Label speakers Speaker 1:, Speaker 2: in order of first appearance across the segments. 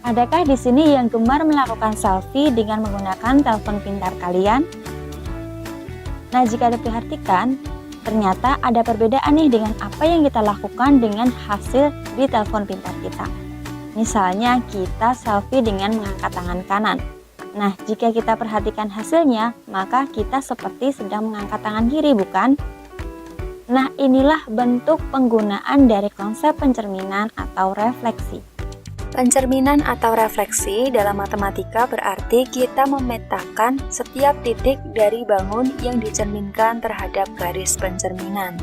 Speaker 1: Adakah di sini yang gemar melakukan selfie dengan menggunakan telepon pintar kalian? Nah, jika diperhatikan, ternyata ada perbedaan nih dengan apa yang kita lakukan dengan hasil di telepon pintar kita. Misalnya, kita selfie dengan mengangkat tangan kanan. Nah, jika kita perhatikan hasilnya, maka kita seperti sedang mengangkat tangan kiri, bukan? Nah, inilah bentuk penggunaan dari konsep pencerminan atau refleksi. Pencerminan atau refleksi dalam matematika berarti kita memetakan setiap titik dari bangun yang dicerminkan terhadap garis pencerminan.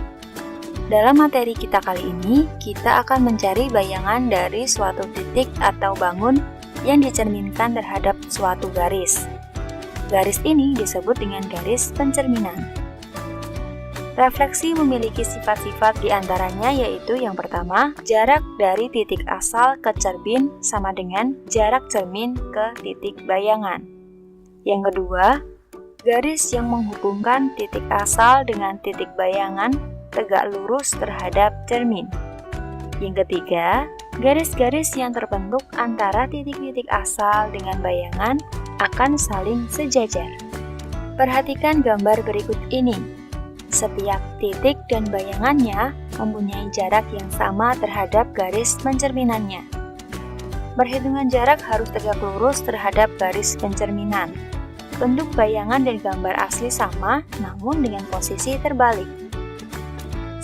Speaker 1: Dalam materi kita kali ini, kita akan mencari bayangan dari suatu titik atau bangun yang dicerminkan terhadap suatu garis. Garis ini disebut dengan garis pencerminan. Refleksi memiliki sifat-sifat diantaranya yaitu yang pertama, jarak dari titik asal ke cermin sama dengan jarak cermin ke titik bayangan. Yang kedua, garis yang menghubungkan titik asal dengan titik bayangan tegak lurus terhadap cermin. Yang ketiga, garis-garis yang terbentuk antara titik-titik asal dengan bayangan akan saling sejajar. Perhatikan gambar berikut ini. Setiap titik dan bayangannya mempunyai jarak yang sama terhadap garis pencerminannya. Perhitungan jarak harus tegak lurus terhadap garis pencerminan. Bentuk bayangan dan gambar asli sama, namun dengan posisi terbalik.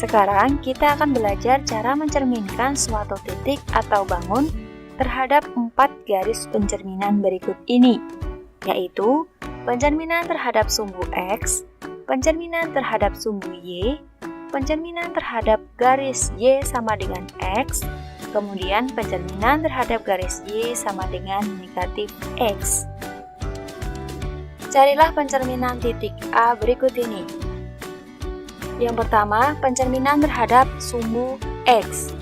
Speaker 1: Sekarang kita akan belajar cara mencerminkan suatu titik atau bangun terhadap 4 garis pencerminan berikut ini, yaitu pencerminan terhadap sumbu X, pencerminan terhadap sumbu Y, pencerminan terhadap garis Y sama dengan X, kemudian pencerminan terhadap garis Y sama dengan negatif X. Carilah pencerminan titik A berikut ini. Yang pertama, pencerminan terhadap sumbu X.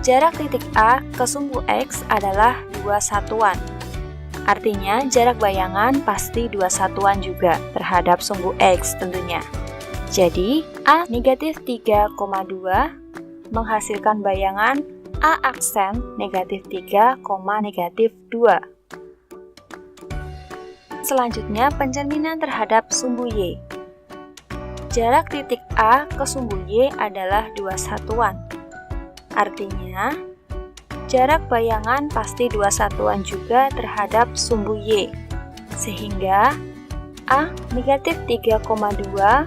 Speaker 1: Jarak titik A ke sumbu X adalah 2 satuan. Artinya, jarak bayangan pasti 2 satuan juga terhadap sumbu X tentunya. Jadi, A negatif 3,2 menghasilkan bayangan A aksen negatif 3, negatif 2. Selanjutnya, pencerminan terhadap sumbu Y. Jarak titik A ke sumbu Y adalah 2 satuan. Artinya, jarak bayangan pasti 2 satuan juga terhadap sumbu Y, sehingga A negatif 3,2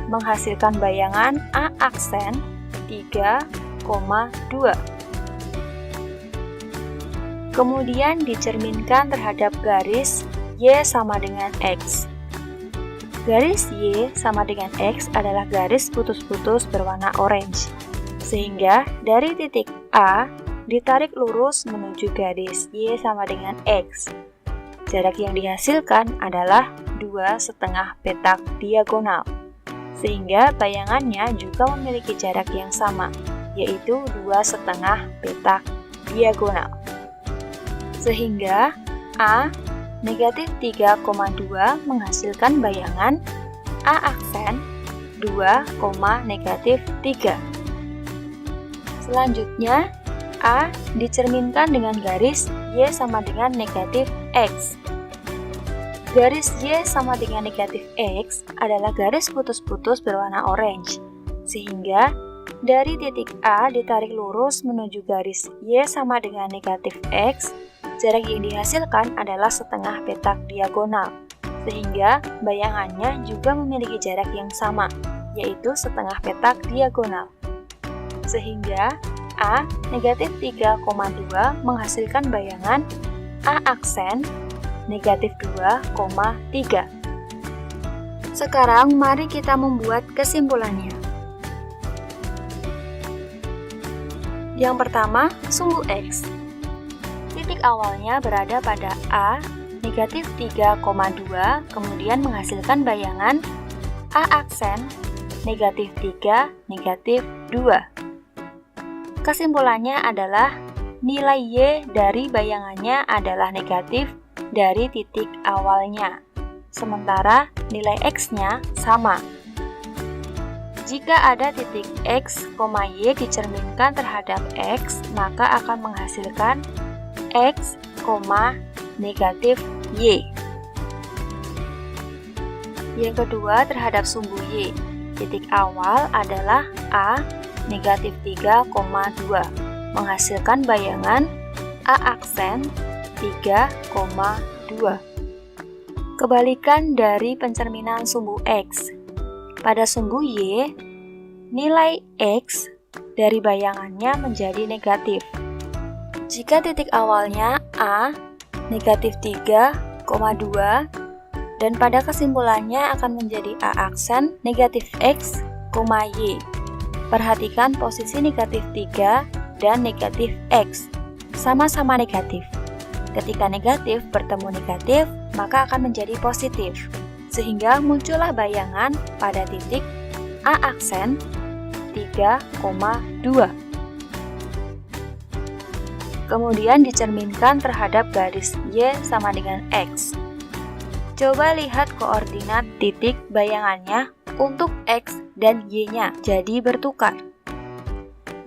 Speaker 1: menghasilkan bayangan A aksen 3,2. Kemudian dicerminkan terhadap garis Y sama dengan X. Garis Y sama dengan X adalah garis putus-putus berwarna orange, sehingga dari titik A ditarik lurus menuju garis Y sama dengan X. Jarak yang dihasilkan adalah 2,5 petak diagonal, sehingga bayangannya juga memiliki jarak yang sama, yaitu 2,5 petak diagonal. Sehingga A negatif 3,2 menghasilkan bayangan A aksen 2, negatif 3. Selanjutnya, A dicerminkan dengan garis Y sama dengan negatif X. Garis Y sama dengan negatif X adalah garis putus-putus berwarna orange, sehingga dari titik A ditarik lurus menuju garis Y sama dengan negatif X, jarak yang dihasilkan adalah 0,5 petak diagonal, sehingga bayangannya juga memiliki jarak yang sama, yaitu 0,5 petak diagonal. Sehingga A negatif 3,2 menghasilkan bayangan A aksen negatif 2,3. Sekarang mari kita membuat kesimpulannya. Yang pertama, sumbu X. Titik awalnya berada pada A negatif 3,2, kemudian menghasilkan bayangan A aksen negatif 3, negatif 2. Kesimpulannya adalah nilai Y dari bayangannya adalah negatif dari titik awalnya, sementara nilai X-nya sama. Jika ada titik X, Y dicerminkan terhadap X, maka akan menghasilkan X, negatif Y. Yang kedua terhadap sumbu Y. Titik awal adalah A, negatif 3,2, menghasilkan bayangan A aksen 3,2. Kebalikan dari pencerminan sumbu X. Pada sumbu Y, nilai X dari bayangannya menjadi negatif. Jika titik awalnya A, negatif 3,2, dan pada kesimpulannya akan menjadi A aksen negatif X, Y. Perhatikan posisi negatif 3 dan negatif X, sama-sama negatif. Ketika negatif bertemu negatif, maka akan menjadi positif, sehingga muncullah bayangan pada titik A aksen 3,2. Kemudian dicerminkan terhadap garis Y sama dengan X. Coba lihat koordinat titik bayangannya untuk X dan Y-nya, jadi bertukar.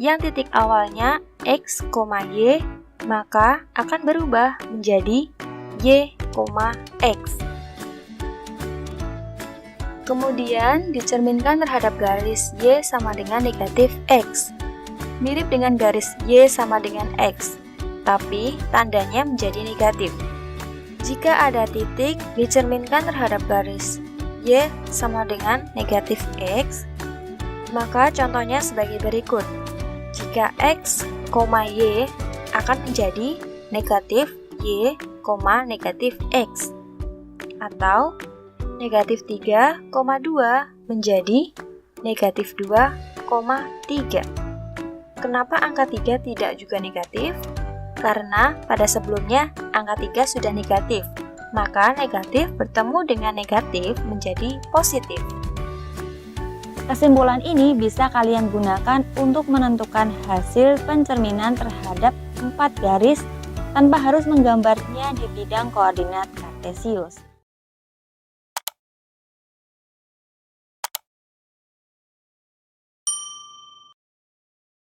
Speaker 1: Yang titik awalnya X, Y, maka akan berubah menjadi Y, X. Kemudian dicerminkan terhadap garis Y sama dengan negatif X. Mirip dengan garis Y sama dengan X, tapi tandanya menjadi negatif. Jika ada titik dicerminkan terhadap garis Y sama dengan negatif X, maka contohnya sebagai berikut. Jika X, Y akan menjadi negatif Y, negatif X, atau negatif 3,2 menjadi negatif 2,3. Kenapa angka 3 tidak juga negatif? Karena pada sebelumnya angka 3 sudah negatif, maka negatif bertemu dengan negatif menjadi positif. Kesimpulan ini bisa kalian gunakan untuk menentukan hasil pencerminan terhadap 4 garis tanpa harus menggambarnya di bidang koordinat kartesius.